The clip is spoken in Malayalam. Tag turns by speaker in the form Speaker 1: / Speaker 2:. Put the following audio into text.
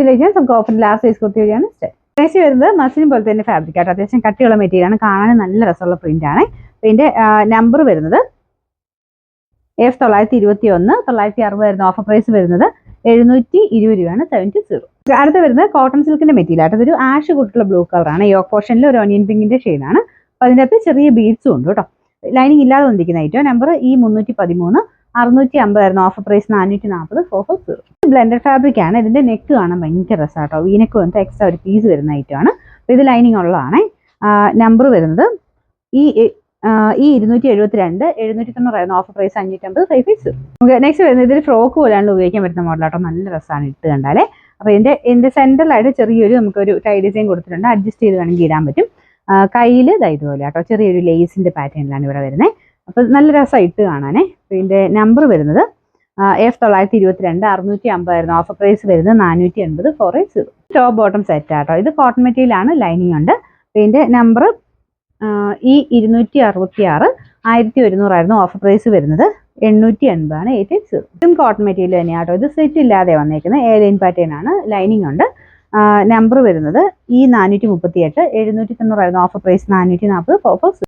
Speaker 1: നമുക്ക് ഓഫർ ലാസ്റ്റ് സൈസ് കുർത്തി വഴിയാണ് പ്രൈസ് വരുന്നത് മസിൻ പോലെ തന്നെ ഫാബ്രിക് ആട്ടോ. അത്യാവശ്യം കട്ടിയുള്ള മെറ്റീരിയലാണ്, കാണാൻ നല്ല രസമുള്ള പ്രിന്റ് ആണ്. ഇതിന്റെ നമ്പർ വരുന്നത് F921 960 വരുന്ന ഓഫർ പ്രൈസ് വരുന്നത് 720 രൂപയാണ് 70. അടുത്ത് വരുന്നത് കോട്ടൺ സിൽക്കിന്റെ മെറ്റീരിയൽ ആട്ടോ. ഇതൊരു ആഷ് കൂട്ടുള്ള ബ്ലൂ കളറാണ്. യോക്ക് പോർഷനിൽ ഒരു ഓനിയൻ പിങ്കിന്റെ ഷെയ്ഡാണ്. അപ്പൊ അതിൻ്റെ അകത്ത് ചെറിയ ബീഡ്സും ഉണ്ട് കേട്ടോ. ലൈനിങ് ഇല്ലാതെ വന്നിരിക്കുന്ന ഐറ്റം. നമ്പർ E313 650 ആയിരുന്നു ഓഫർ പ്രൈസ് 440 440. ബ്ലെൻഡഡ് ഫാബ്രിക് ആണ്. ഇതിന്റെ നെക്ക് കാണാൻ ഭയങ്കര രസമാട്ടോ. ഈ നെക്ക് വന്നിട്ട് എക്സ്ട്രാ ഒരു പീസ് വരുന്ന ഐറ്റം ആണ്. അപ്പൊ ഇത് ലൈനിങ് ഉള്ളതാണ്. നമ്പർ വരുന്നത് E272 790 ആയിരുന്നു ഓഫർ പ്രൈസ് 550 550. നെക്സ്റ്റ് വരുന്നത് ഇതിൽ ഫ്രോക്ക് പോലെയാണ് ഉപയോഗിക്കാൻ പറ്റുന്ന മോഡലാട്ടോ. നല്ല രസമാണ് ഇട്ട് കണ്ടാലേ. അപ്പൊ ഇതിന്റെ സെന്ററിലായിട്ട് ചെറിയൊരു നമുക്കൊരു ടൈ ഡിസൈൻ കൊടുത്തിട്ടുണ്ട്. അഡ്ജസ്റ്റ് ചെയ്ത് വേണമെങ്കിൽ ഇടാൻ പറ്റും. കയ്യിൽ ഇതുപോലെ കേട്ടോ, ചെറിയൊരു ലേസിന്റെ പാറ്റേണിലാണ് ഇവിടെ വരുന്നത്. അപ്പൊ നല്ല രസം ഇട്ട് കാണാനേ. ഇതിന്റെ നമ്പർ വരുന്നത് F922 650 ആയിരുന്നു ഓഫർ പ്രൈസ് വരുന്നത് 480 480. ടോപ്പ് ബോട്ടം സെറ്റ് ആട്ടോ. ഇത് കോട്ടൺ മെറ്റീരിയൽ ആണ്, ലൈനിങ് ഉണ്ട്. ഇതിന്റെ നമ്പർ E266 1100 ആയിരുന്നു ഓഫർ പ്രൈസ് വരുന്നത് 880 ആണ് 880. ഇതും കോട്ടൺ മെറ്റീരിയൽ തന്നെയാട്ടോ. ഇത് സെറ്റ് ഇല്ലാതെ വന്നേക്കുന്നത് എ ലൈൻ പാറ്റേൺ ആണ്, ലൈനിങ് ഉണ്ട്. നമ്പർ വരുന്നത് E438 790 ആയിരുന്നു ഓഫർ പ്രൈസ് 440 440.